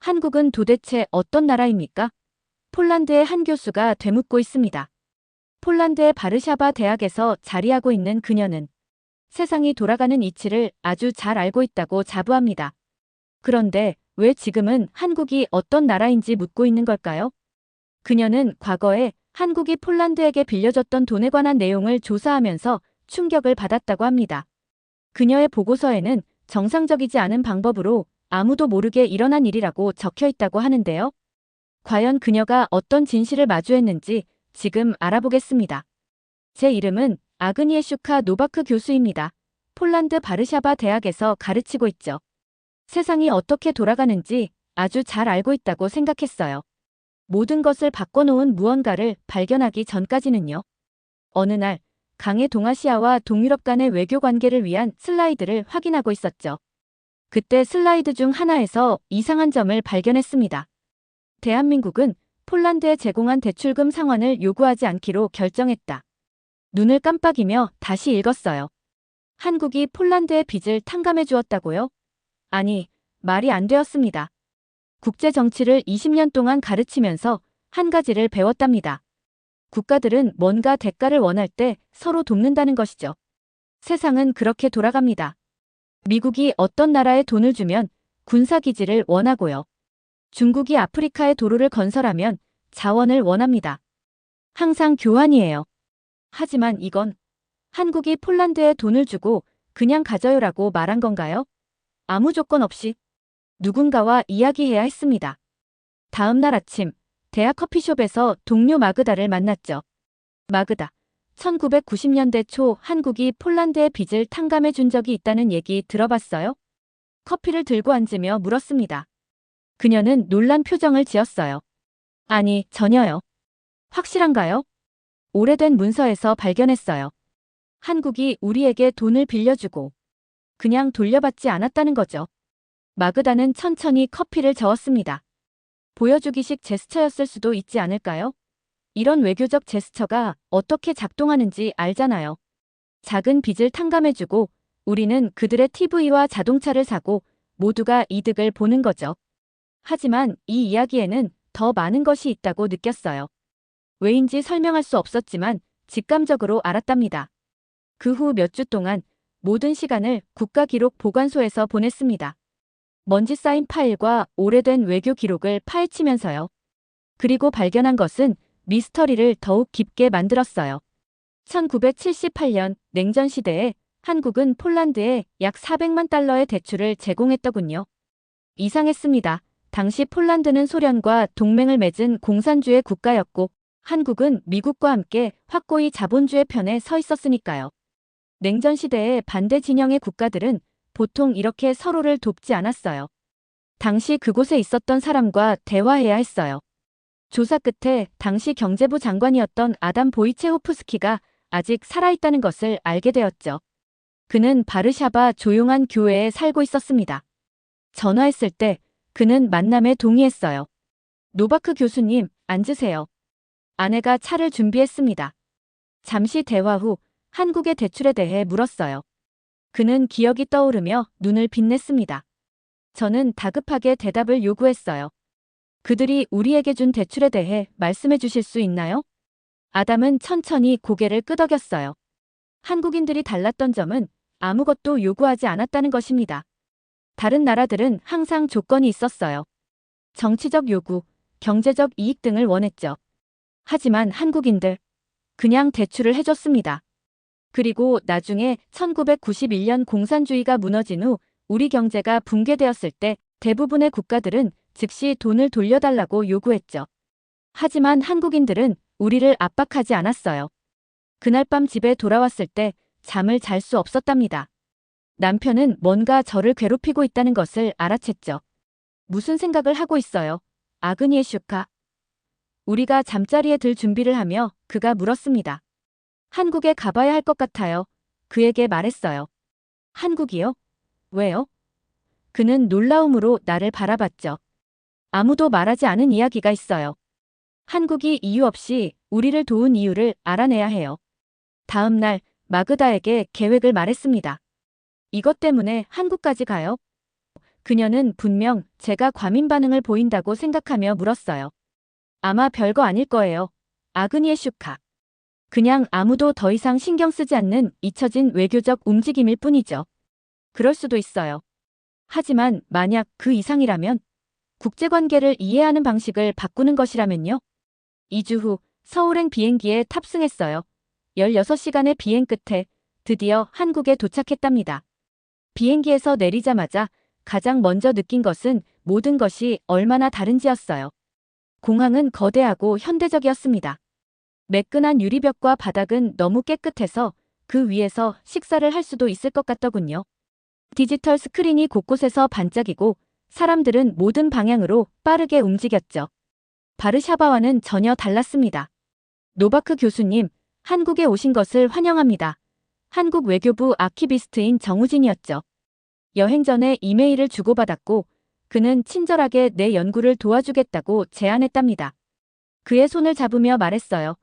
한국은 도대체 어떤 나라입니까? 폴란드의 한 교수가 되묻고 있습니다. 폴란드의 바르샤바 대학에서 자리하고 있는 그녀는 세상이 돌아가는 이치를 아주 잘 알고 있다고 자부합니다. 그런데 왜 지금은 한국이 어떤 나라인지 묻고 있는 걸까요? 그녀는 과거에 한국이 폴란드에게 빌려줬던 돈에 관한 내용을 조사하면서 충격을 받았다고 합니다. 그녀의 보고서에는 정상적이지 않은 방법으로 아무도 모르게 일어난 일이라고 적혀 있다고 하는데요. 과연 그녀가 어떤 진실을 마주했는지 지금 알아보겠습니다. 제 이름은 아그니에슈카 노바크 교수입니다. 폴란드 바르샤바 대학에서 가르치고 있죠. 세상이 어떻게 돌아가는지 아주 잘 알고 있다고 생각했어요. 모든 것을 바꿔놓은 무언가를 발견하기 전까지는요. 어느 날 강해 동아시아와 동유럽 간의 외교 관계를 위한 슬라이드를 확인하고 있었죠. 그때 슬라이드 중 하나에서 이상한 점을 발견했습니다. 대한민국은 폴란드에 제공한 대출금 상환을 요구하지 않기로 결정했다. 눈을 깜빡이며 다시 읽었어요. 한국이 폴란드의 빚을 탕감해 주었다고요? 아니, 말이 안 되었습니다. 국제 정치를 20년 동안 가르치면서 한 가지를 배웠답니다. 국가들은 뭔가 대가를 원할 때 서로 돕는다는 것이죠. 세상은 그렇게 돌아갑니다. 미국이 어떤 나라에 돈을 주면 군사기지를 원하고요. 중국이 아프리카에 도로를 건설하면 자원을 원합니다. 항상 교환이에요. 하지만 이건 한국이 폴란드에 돈을 주고 그냥 가져요라고 말한 건가요? 아무 조건 없이 누군가와 이야기해야 했습니다. 다음 날 아침 대학 커피숍에서 동료 마그다를 만났죠. 마그다, 1990년대 초 한국이 폴란드의 빚을 탕감해 준 적이 있다는 얘기 들어봤어요? 커피를 들고 앉으며 물었습니다. 그녀는 놀란 표정을 지었어요. 아니, 전혀요. 확실한가요? 오래된 문서에서 발견했어요. 한국이 우리에게 돈을 빌려주고 그냥 돌려받지 않았다는 거죠. 마그다는 천천히 커피를 저었습니다. 보여주기식 제스처였을 수도 있지 않을까요? 이런 외교적 제스처가 어떻게 작동하는지 알잖아요. 작은 빚을 탕감해주고 우리는 그들의 TV와 자동차를 사고 모두가 이득을 보는 거죠. 하지만 이 이야기에는 더 많은 것이 있다고 느꼈어요. 왜인지 설명할 수 없었지만 직감적으로 알았답니다. 그 후 몇 주 동안 모든 시간을 국가기록 보관소에서 보냈습니다. 먼지 쌓인 파일과 오래된 외교 기록을 파헤치면서요. 그리고 발견한 것은 미스터리를 더욱 깊게 만들었어요. 1978년 냉전 시대에 한국은 폴란드에 약 400만 달러의 대출을 제공했더군요. 이상했습니다. 당시 폴란드는 소련과 동맹을 맺은 공산주의 국가였고 한국은 미국과 함께 확고히 자본주의 편에 서 있었으니까요. 냉전 시대의 반대 진영의 국가들은 보통 이렇게 서로를 돕지 않았어요. 당시 그곳에 있었던 사람과 대화해야 했어요. 조사 끝에 당시 경제부 장관이었던 아담 보이체호프스키가 아직 살아있다는 것을 알게 되었죠. 그는 바르샤바 조용한 교회에 살고 있었습니다. 전화했을 때 그는 만남에 동의했어요. 노바크 교수님, 앉으세요. 아내가 차를 준비했습니다. 잠시 대화 후 한국의 대출에 대해 물었어요. 그는 기억이 떠오르며 눈을 빛냈습니다. 저는 다급하게 대답을 요구했어요. 그들이 우리에게 준 대출에 대해 말씀해 주실 수 있나요? 아담은 천천히 고개를 끄덕였어요. 한국인들이 달랐던 점은 아무것도 요구하지 않았다는 것입니다. 다른 나라들은 항상 조건이 있었어요. 정치적 요구, 경제적 이익 등을 원했죠. 하지만 한국인들, 그냥 대출을 해줬습니다. 그리고 나중에 1991년 공산주의가 무너진 후 우리 경제가 붕괴되었을 때 대부분의 국가들은 즉시 돈을 돌려달라고 요구했죠. 하지만 한국인들은 우리를 압박하지 않았어요. 그날 밤 집에 돌아왔을 때 잠을 잘 수 없었답니다. 남편은 뭔가 저를 괴롭히고 있다는 것을 알아챘죠. 무슨 생각을 하고 있어요? 아그니에슈카. 우리가 잠자리에 들 준비를 하며 그가 물었습니다. 한국에 가봐야 할 것 같아요. 그에게 말했어요. 한국이요? 왜요? 그는 놀라움으로 나를 바라봤죠. 아무도 말하지 않은 이야기가 있어요. 한국이 이유 없이 우리를 도운 이유를 알아내야 해요. 다음 날 마그다에게 계획을 말했습니다. 이것 때문에 한국까지 가요? 그녀는 분명 제가 과민 반응을 보인다고 생각하며 물었어요. 아마 별거 아닐 거예요. 아그니에 슈카. 그냥 아무도 더 이상 신경 쓰지 않는 잊혀진 외교적 움직임일 뿐이죠. 그럴 수도 있어요. 하지만 만약 그 이상이라면, 국제관계를 이해하는 방식을 바꾸는 것이라면요? 2주 후 서울행 비행기에 탑승했어요. 16시간의 비행 끝에 드디어 한국에 도착했답니다. 비행기에서 내리자마자 가장 먼저 느낀 것은 모든 것이 얼마나 다른지였어요. 공항은 거대하고 현대적이었습니다. 매끈한 유리벽과 바닥은 너무 깨끗해서 그 위에서 식사를 할 수도 있을 것 같더군요. 디지털 스크린이 곳곳에서 반짝이고 사람들은 모든 방향으로 빠르게 움직였죠. 바르샤바와는 전혀 달랐습니다. 노바크 교수님, 한국에 오신 것을 환영합니다. 한국 외교부 아키비스트인 정우진이었죠. 여행 전에 이메일을 주고받았고 그는 친절하게 내 연구를 도와주겠다고 제안했답니다. 그의 손을 잡으며 말했어요.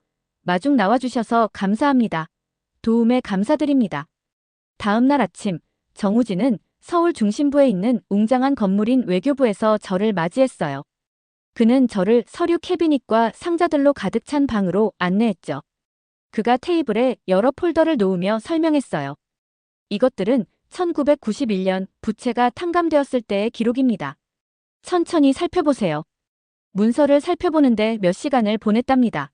마중 나와주셔서 감사합니다. 도움에 감사드립니다. 다음 날 아침, 정우진은 서울 중심부에 있는 웅장한 건물인 외교부에서 저를 맞이했어요. 그는 저를 서류 캐비닛과 상자들로 가득 찬 방으로 안내했죠. 그가 테이블에 여러 폴더를 놓으며 설명했어요. 이것들은 1991년 부채가 탕감되었을 때의 기록입니다. 천천히 살펴보세요. 문서를 살펴보는데 몇 시간을 보냈답니다.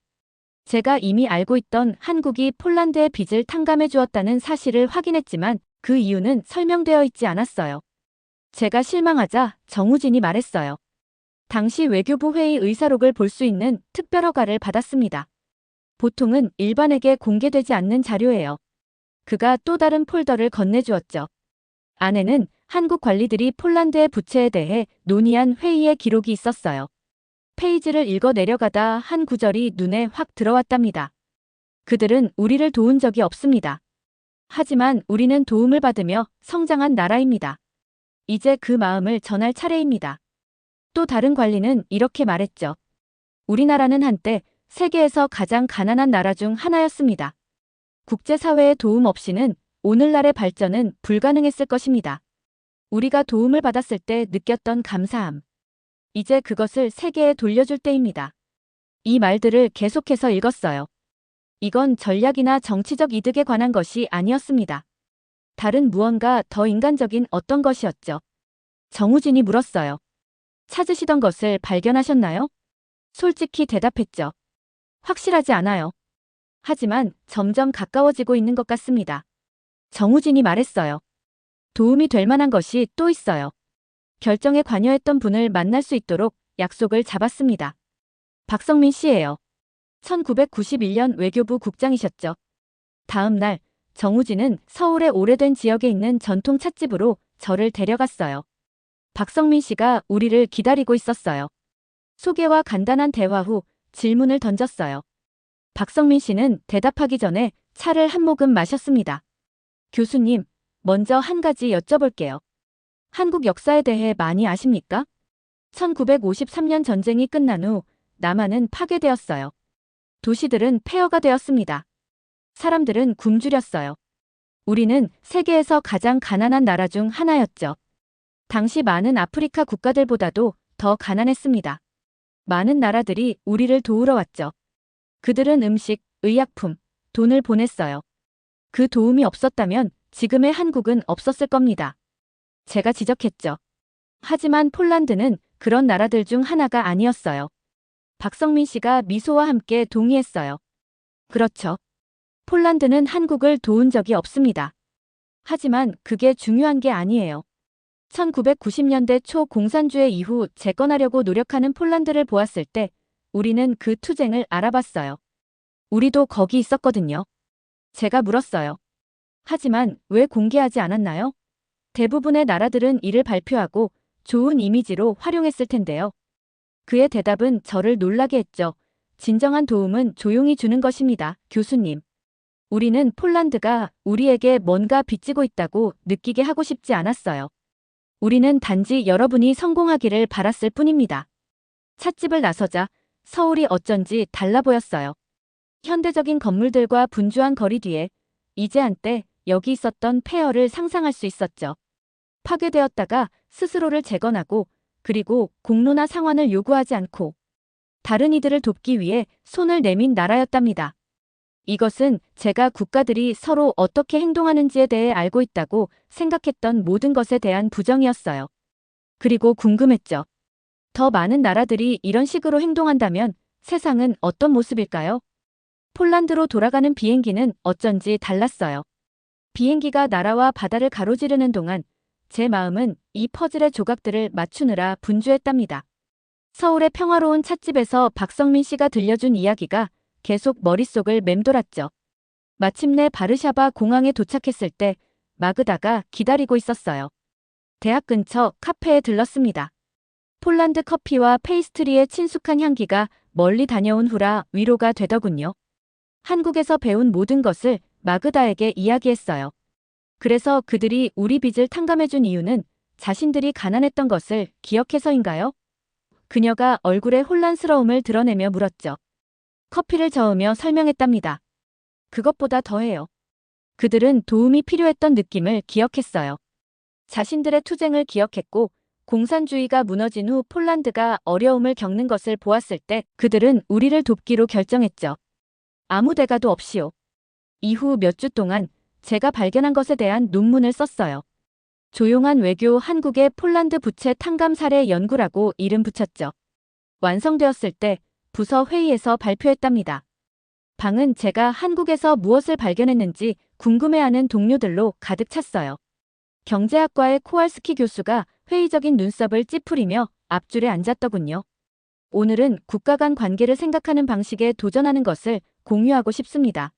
제가 이미 알고 있던 한국이 폴란드의 빚을 탕감해 주었다는 사실을 확인했지만 그 이유는 설명되어 있지 않았어요. 제가 실망하자 정우진이 말했어요. 당시 외교부 회의 의사록을 볼 수 있는 특별 허가를 받았습니다. 보통은 일반에게 공개되지 않는 자료예요. 그가 또 다른 폴더를 건네주었죠. 안에는 한국 관리들이 폴란드의 부채에 대해 논의한 회의의 기록이 있었어요. 페이지를 읽어 내려가다 한 구절이 눈에 확 들어왔답니다. 그들은 우리를 도운 적이 없습니다. 하지만 우리는 도움을 받으며 성장한 나라입니다. 이제 그 마음을 전할 차례입니다. 또 다른 관리는 이렇게 말했죠. 우리나라는 한때 세계에서 가장 가난한 나라 중 하나였습니다. 국제사회의 도움 없이는 오늘날의 발전은 불가능했을 것입니다. 우리가 도움을 받았을 때 느꼈던 감사함. 이제 그것을 세계에 돌려줄 때입니다. 이 말들을 계속해서 읽었어요. 이건 전략이나 정치적 이득에 관한 것이 아니었습니다. 다른 무언가 더 인간적인 어떤 것이었죠. 정우진이 물었어요. 찾으시던 것을 발견하셨나요? 솔직히 대답했죠. 확실하지 않아요. 하지만 점점 가까워지고 있는 것 같습니다. 정우진이 말했어요. 도움이 될 만한 것이 또 있어요. 결정에 관여했던 분을 만날 수 있도록 약속을 잡았습니다. 박성민 씨예요. 1991년 외교부 국장이셨죠. 다음 날 정우진은 서울의 오래된 지역에 있는 전통 찻집으로 저를 데려갔어요. 박성민 씨가 우리를 기다리고 있었어요. 소개와 간단한 대화 후 질문을 던졌어요. 박성민 씨는 대답하기 전에 차를 한 모금 마셨습니다. 교수님, 먼저 한 가지 여쭤볼게요. 한국 역사에 대해 많이 아십니까? 1953년 전쟁이 끝난 후 남한은 파괴되었어요. 도시들은 폐허가 되었습니다. 사람들은 굶주렸어요. 우리는 세계에서 가장 가난한 나라 중 하나였죠. 당시 많은 아프리카 국가들보다도 더 가난했습니다. 많은 나라들이 우리를 도우러 왔죠. 그들은 음식, 의약품, 돈을 보냈어요. 그 도움이 없었다면 지금의 한국은 없었을 겁니다. 제가 지적했죠. 하지만 폴란드는 그런 나라들 중 하나가 아니었어요. 박성민 씨가 미소와 함께 동의했어요. 그렇죠. 폴란드는 한국을 도운 적이 없습니다. 하지만 그게 중요한 게 아니에요. 1990년대 초 공산주의 이후 재건하려고 노력하는 폴란드를 보았을 때 우리는 그 투쟁을 알아봤어요. 우리도 거기 있었거든요. 제가 물었어요. 하지만 왜 공개하지 않았나요? 대부분의 나라들은 이를 발표하고 좋은 이미지로 활용했을 텐데요. 그의 대답은 저를 놀라게 했죠. 진정한 도움은 조용히 주는 것입니다, 교수님. 우리는 폴란드가 우리에게 뭔가 빚지고 있다고 느끼게 하고 싶지 않았어요. 우리는 단지 여러분이 성공하기를 바랐을 뿐입니다. 찻집을 나서자 서울이 어쩐지 달라 보였어요. 현대적인 건물들과 분주한 거리 뒤에 이제 한때 여기 있었던 폐허를 상상할 수 있었죠. 파괴되었다가 스스로를 재건하고 그리고 공로나 상환을 요구하지 않고 다른 이들을 돕기 위해 손을 내민 나라였답니다. 이것은 제가 국가들이 서로 어떻게 행동하는지에 대해 알고 있다고 생각했던 모든 것에 대한 부정이었어요. 그리고 궁금했죠. 더 많은 나라들이 이런 식으로 행동한다면 세상은 어떤 모습일까요? 폴란드로 돌아가는 비행기는 어쩐지 달랐어요. 비행기가 나라와 바다를 가로지르는 동안 제 마음은 이 퍼즐의 조각들을 맞추느라 분주했답니다. 서울의 평화로운 찻집에서 박성민 씨가 들려준 이야기가 계속 머릿속을 맴돌았죠. 마침내 바르샤바 공항에 도착했을 때 마그다가 기다리고 있었어요. 대학 근처 카페에 들렀습니다. 폴란드 커피와 페이스트리의 친숙한 향기가 멀리 다녀온 후라 위로가 되더군요. 한국에서 배운 모든 것을 마그다에게 이야기했어요. 그래서 그들이 우리 빚을 탕감해준 이유는 자신들이 가난했던 것을 기억해서인가요? 그녀가 얼굴에 혼란스러움을 드러내며 물었죠. 커피를 저으며 설명했답니다. 그것보다 더해요. 그들은 도움이 필요했던 느낌을 기억했어요. 자신들의 투쟁을 기억했고 공산주의가 무너진 후 폴란드가 어려움을 겪는 것을 보았을 때 그들은 우리를 돕기로 결정했죠. 아무 대가도 없이요. 이후 몇 주 동안 제가 발견한 것에 대한 논문을 썼어요. 조용한 외교 한국의 폴란드 부채 탕감 사례 연구라고 이름 붙였죠. 완성되었을 때 부서 회의에서 발표했답니다. 방은 제가 한국에서 무엇을 발견했는지 궁금해하는 동료들로 가득 찼어요. 경제학과의 코왈스키 교수가 회의적인 눈썹을 찌푸리며 앞줄에 앉았더군요. 오늘은 국가 간 관계를 생각하는 방식에 도전하는 것을 공유하고 싶습니다.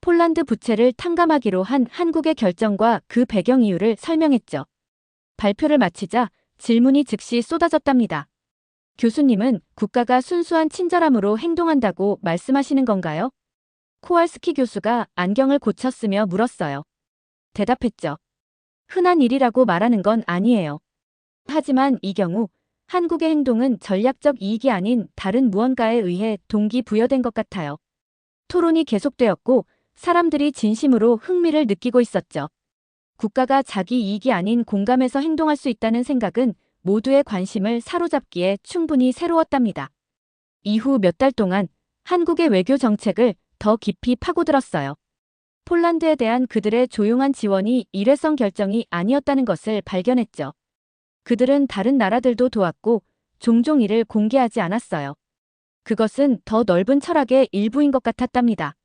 폴란드 부채를 탕감하기로 한 한국의 결정과 그 배경 이유를 설명했죠. 발표를 마치자 질문이 즉시 쏟아졌답니다. 교수님은 국가가 순수한 친절함으로 행동한다고 말씀하시는 건가요? 코왈스키 교수가 안경을 고쳤으며 물었어요. 대답했죠. 흔한 일이라고 말하는 건 아니에요. 하지만 이 경우 한국의 행동은 전략적 이익이 아닌 다른 무언가에 의해 동기부여된 것 같아요. 토론이 계속되었고 사람들이 진심으로 흥미를 느끼고 있었죠. 국가가 자기 이익이 아닌 공감에서 행동할 수 있다는 생각은 모두의 관심을 사로잡기에 충분히 새로웠답니다. 이후 몇 달 동안 한국의 외교 정책을 더 깊이 파고들었어요. 폴란드에 대한 그들의 조용한 지원이 일회성 결정이 아니었다는 것을 발견했죠. 그들은 다른 나라들도 도왔고 종종 이를 공개하지 않았어요. 그것은 더 넓은 철학의 일부인 것 같았답니다.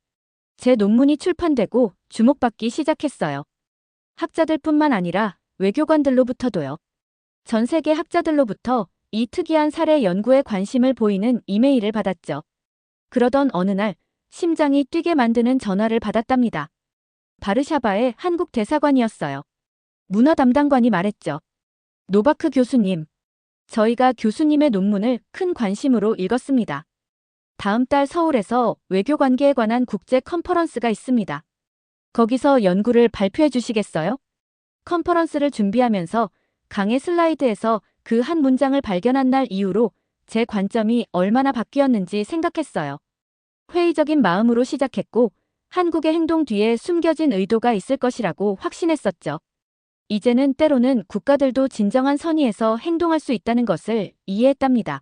제 논문이 출판되고 주목받기 시작했어요. 학자들뿐만 아니라 외교관들로부터도요. 전 세계 학자들로부터 이 특이한 사례 연구에 관심을 보이는 이메일을 받았죠. 그러던 어느 날 심장이 뛰게 만드는 전화를 받았답니다. 바르샤바의 한국 대사관이었어요. 문화 담당관이 말했죠. 노바크 교수님, 저희가 교수님의 논문을 큰 관심으로 읽었습니다. 다음 달 서울에서 외교관계에 관한 국제 컨퍼런스가 있습니다. 거기서 연구를 발표해 주시겠어요? 컨퍼런스를 준비하면서 강의 슬라이드에서 그 한 문장을 발견한 날 이후로 제 관점이 얼마나 바뀌었는지 생각했어요. 회의적인 마음으로 시작했고 한국의 행동 뒤에 숨겨진 의도가 있을 것이라고 확신했었죠. 이제는 때로는 국가들도 진정한 선의에서 행동할 수 있다는 것을 이해했답니다.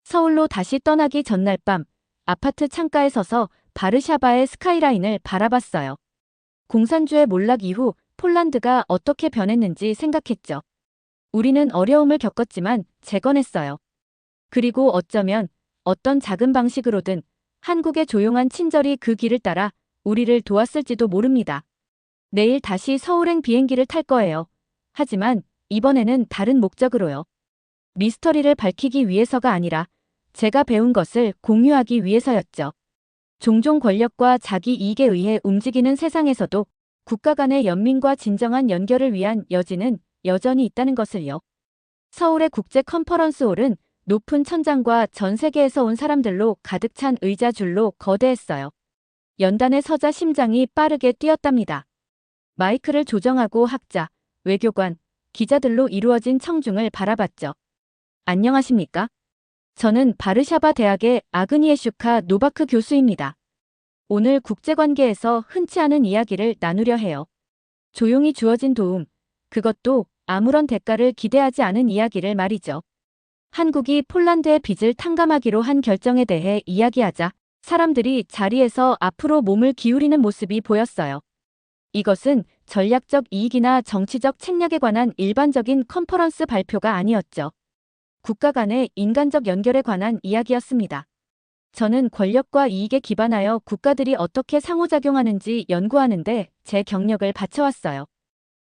서울로 다시 떠나기 전날 밤 아파트 창가에 서서 바르샤바의 스카이라인을 바라봤어요. 공산주의 몰락 이후 폴란드가 어떻게 변했는지 생각했죠. 우리는 어려움을 겪었지만 재건했어요. 그리고 어쩌면 어떤 작은 방식으로든 한국의 조용한 친절이 그 길을 따라 우리를 도왔을지도 모릅니다. 내일 다시 서울행 비행기를 탈 거예요. 하지만 이번에는 다른 목적으로요. 미스터리를 밝히기 위해서가 아니라 제가 배운 것을 공유하기 위해서였죠. 종종 권력과 자기 이익에 의해 움직이는 세상에서도 국가 간의 연민과 진정한 연결을 위한 여지는 여전히 있다는 것을요. 서울의 국제 컨퍼런스 홀은 높은 천장과 전 세계에서 온 사람들로 가득 찬 의자 줄로 거대했어요. 연단에 서자 심장이 빠르게 뛰었답니다. 마이크를 조정하고 학자, 외교관, 기자들로 이루어진 청중을 바라봤죠. 안녕하십니까? 저는 바르샤바 대학의 아그니에슈카 노바크 교수입니다. 오늘 국제관계에서 흔치 않은 이야기를 나누려 해요. 조용히 주어진 도움, 그것도 아무런 대가를 기대하지 않은 이야기를 말이죠. 한국이 폴란드의 빚을 탕감하기로 한 결정에 대해 이야기하자 사람들이 자리에서 앞으로 몸을 기울이는 모습이 보였어요. 이것은 전략적 이익이나 정치적 책략에 관한 일반적인 컨퍼런스 발표가 아니었죠. 국가 간의 인간적 연결에 관한 이야기였습니다. 저는 권력과 이익에 기반하여 국가들이 어떻게 상호작용하는지 연구하는데 제 경력을 바쳐왔어요.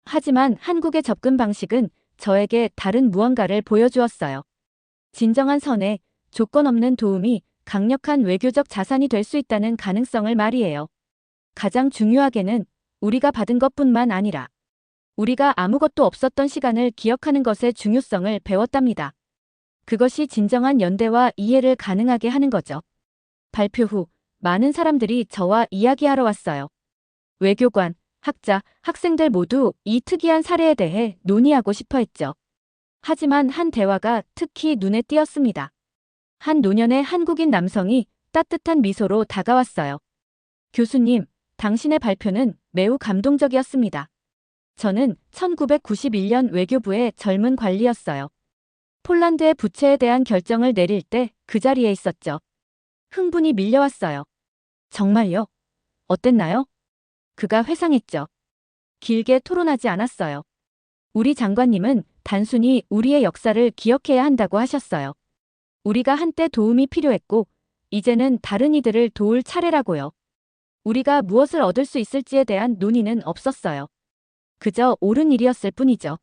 하지만 한국의 접근 방식은 저에게 다른 무언가를 보여주었어요. 진정한 선의 조건 없는 도움이 강력한 외교적 자산이 될 수 있다는 가능성을 말이에요. 가장 중요하게는 우리가 받은 것뿐만 아니라 우리가 아무것도 없었던 시간을 기억하는 것의 중요성을 배웠답니다. 그것이 진정한 연대와 이해를 가능하게 하는 거죠. 발표 후 많은 사람들이 저와 이야기하러 왔어요. 외교관, 학자, 학생들 모두 이 특이한 사례에 대해 논의하고 싶어 했죠. 하지만 한 대화가 특히 눈에 띄었습니다. 한 노년의 한국인 남성이 따뜻한 미소로 다가왔어요. 교수님, 당신의 발표는 매우 감동적이었습니다. 저는 1991년 외교부의 젊은 관리였어요. 폴란드의 부채에 대한 결정을 내릴 때 그 자리에 있었죠. 흥분이 밀려왔어요. 정말요? 어땠나요? 그가 회상했죠. 길게 토론하지 않았어요. 우리 장관님은 단순히 우리의 역사를 기억해야 한다고 하셨어요. 우리가 한때 도움이 필요했고 이제는 다른 이들을 도울 차례라고요. 우리가 무엇을 얻을 수 있을지에 대한 논의는 없었어요. 그저 옳은 일이었을 뿐이죠.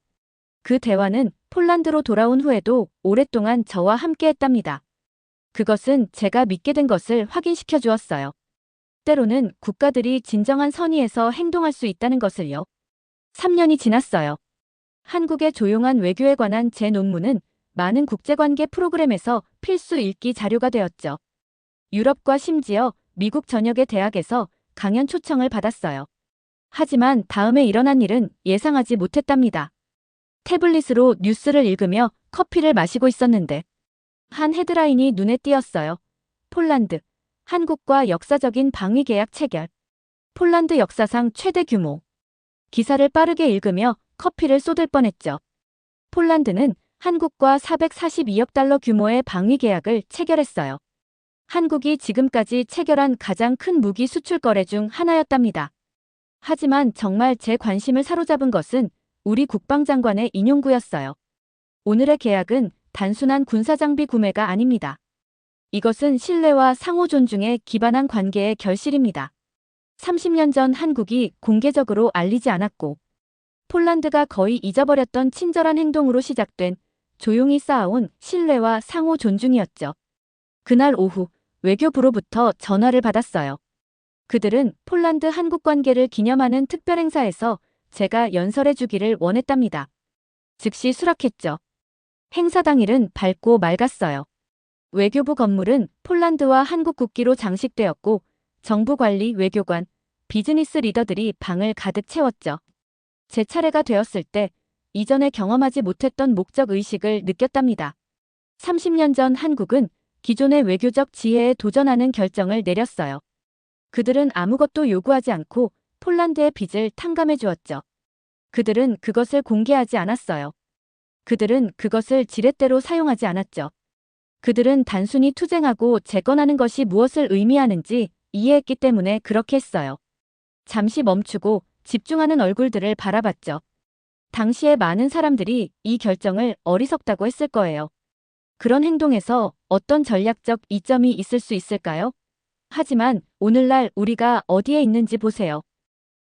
그 대화는 폴란드로 돌아온 후에도 오랫동안 저와 함께했답니다. 그것은 제가 믿게 된 것을 확인시켜 주었어요. 때로는 국가들이 진정한 선의에서 행동할 수 있다는 것을요. 3년이 지났어요. 한국의 조용한 외교에 관한 제 논문은 많은 국제관계 프로그램에서 필수 읽기 자료가 되었죠. 유럽과 심지어 미국 전역의 대학에서 강연 초청을 받았어요. 하지만 다음에 일어난 일은 예상하지 못했답니다. 태블릿으로 뉴스를 읽으며 커피를 마시고 있었는데 한 헤드라인이 눈에 띄었어요. 폴란드, 한국과 역사적인 방위 계약 체결. 폴란드 역사상 최대 규모. 기사를 빠르게 읽으며 커피를 쏟을 뻔했죠. 폴란드는 한국과 442억 달러 규모의 방위 계약을 체결했어요. 한국이 지금까지 체결한 가장 큰 무기 수출 거래 중 하나였답니다. 하지만 정말 제 관심을 사로잡은 것은 우리 국방장관의 인용구였어요. 오늘의 계약은 단순한 군사장비 구매가 아닙니다. 이것은 신뢰와 상호 존중에 기반한 관계의 결실입니다. 30년 전 한국이 공개적으로 알리지 않았고 폴란드가 거의 잊어버렸던 친절한 행동으로 시작된 조용히 쌓아온 신뢰와 상호 존중이었죠. 그날 오후 외교부로부터 전화를 받았어요. 그들은 폴란드 한국 관계를 기념하는 특별 행사에서 제가 연설해 주기를 원했답니다. 즉시 수락했죠. 행사 당일은 밝고 맑았어요. 외교부 건물은 폴란드와 한국 국기로 장식되었고 정부 관리 외교관, 비즈니스 리더들이 방을 가득 채웠죠. 제 차례가 되었을 때 이전에 경험하지 못했던 목적 의식을 느꼈답니다. 30년 전 한국은 기존의 외교적 지혜에 도전하는 결정을 내렸어요. 그들은 아무것도 요구하지 않고 폴란드의 빚을 탕감해 주었죠. 그들은 그것을 공개하지 않았어요. 그들은 그것을 지렛대로 사용하지 않았죠. 그들은 단순히 투쟁하고 재건하는 것이 무엇을 의미하는지 이해했기 때문에 그렇게 했어요. 잠시 멈추고 집중하는 얼굴들을 바라봤죠. 당시에 많은 사람들이 이 결정을 어리석다고 했을 거예요. 그런 행동에서 어떤 전략적 이점이 있을 수 있을까요? 하지만 오늘날 우리가 어디에 있는지 보세요.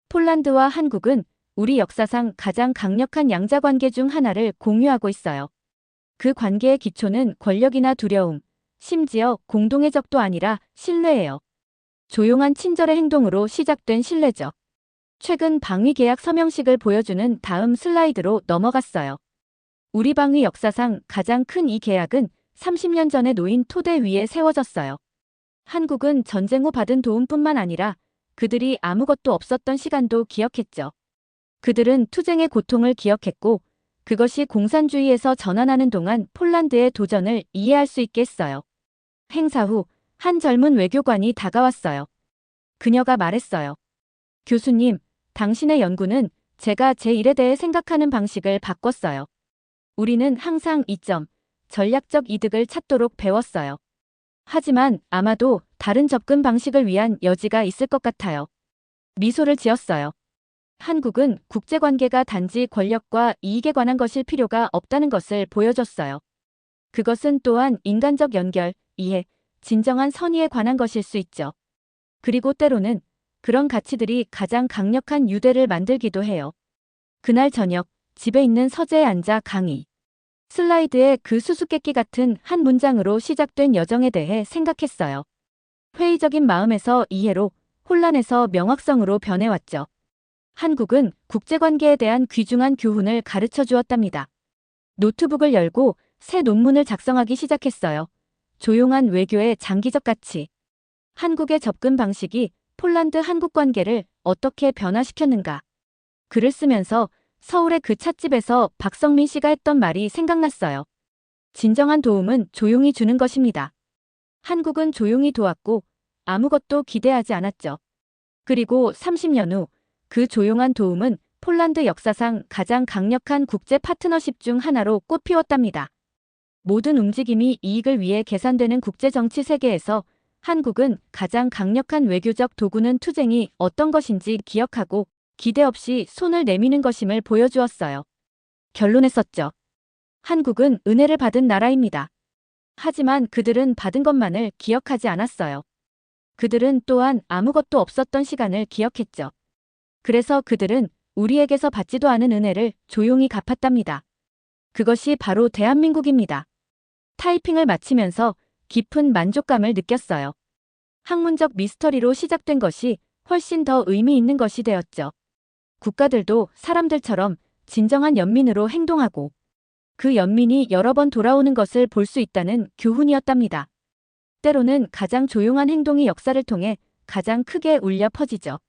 폴란드와 한국은 우리 역사상 가장 강력한 양자관계 중 하나를 공유하고 있어요. 그 관계의 기초는 권력이나 두려움, 심지어 공동의 적도 아니라 신뢰예요. 조용한 친절의 행동으로 시작된 신뢰죠. 최근 방위 계약 서명식을 보여주는 다음 슬라이드로 넘어갔어요. 우리 방위 역사상 가장 큰 이 계약은 30년 전에 놓인 토대 위에 세워졌어요. 한국은 전쟁 후 받은 도움뿐만 아니라 그들이 아무것도 없었던 시간도 기억했죠. 그들은 투쟁의 고통을 기억했고 그것이 공산주의에서 전환하는 동안 폴란드의 도전을 이해할 수 있게 했어요. 행사 후 한 젊은 외교관이 다가왔어요. 그녀가 말했어요. 교수님, 당신의 연구는 제가 제 일에 대해 생각하는 방식을 바꿨어요. 우리는 항상 이점, 전략적 이득을 찾도록 배웠어요. 하지만 아마도 다른 접근 방식을 위한 여지가 있을 것 같아요. 미소를 지었어요. 한국은 국제관계가 단지 권력과 이익에 관한 것일 필요가 없다는 것을 보여줬어요. 그것은 또한 인간적 연결, 이해, 진정한 선의에 관한 것일 수 있죠. 그리고 때로는 그런 가치들이 가장 강력한 유대를 만들기도 해요. 그날 저녁, 집에 있는 서재에 앉아 강의. 슬라이드에 그 수수께끼 같은 한 문장으로 시작된 여정에 대해 생각했어요. 회의적인 마음에서 이해로, 혼란에서 명확성으로 변해왔죠. 한국은 국제관계에 대한 귀중한 교훈을 가르쳐 주었답니다. 노트북을 열고 새 논문을 작성하기 시작했어요. 조용한 외교의 장기적 가치. 한국의 접근 방식이 폴란드 한국 관계를 어떻게 변화시켰는가. 글을 쓰면서 서울의 그 찻집에서 박성민 씨가 했던 말이 생각났어요. 진정한 도움은 조용히 주는 것입니다. 한국은 조용히 도왔고 아무것도 기대하지 않았죠. 그리고 30년 후 그 조용한 도움은 폴란드 역사상 가장 강력한 국제 파트너십 중 하나로 꽃피웠답니다. 모든 움직임이 이익을 위해 계산되는 국제정치 세계에서 한국은 가장 강력한 외교적 도구는 투쟁이 어떤 것인지 기억하고 기대 없이 손을 내미는 것임을 보여주었어요. 결론했었죠. 한국은 은혜를 받은 나라입니다. 하지만 그들은 받은 것만을 기억하지 않았어요. 그들은 또한 아무것도 없었던 시간을 기억했죠. 그래서 그들은 우리에게서 받지도 않은 은혜를 조용히 갚았답니다. 그것이 바로 대한민국입니다. 타이핑을 마치면서 깊은 만족감을 느꼈어요. 학문적 미스터리로 시작된 것이 훨씬 더 의미 있는 것이 되었죠. 국가들도 사람들처럼 진정한 연민으로 행동하고 그 연민이 여러 번 돌아오는 것을 볼 수 있다는 교훈이었답니다. 때로는 가장 조용한 행동이 역사를 통해 가장 크게 울려 퍼지죠.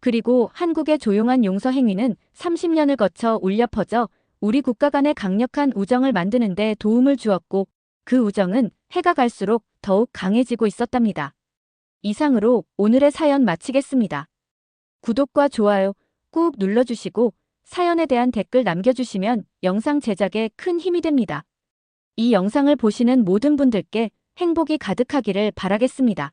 그리고 한국의 조용한 용서 행위는 30년을 거쳐 울려 퍼져 우리 국가 간의 강력한 우정을 만드는 데 도움을 주었고 그 우정은 해가 갈수록 더욱 강해지고 있었답니다. 이상으로 오늘의 사연 마치겠습니다. 구독과 좋아요 꾹 눌러주시고 사연에 대한 댓글 남겨주시면 영상 제작에 큰 힘이 됩니다. 이 영상을 보시는 모든 분들께 행복이 가득하기를 바라겠습니다.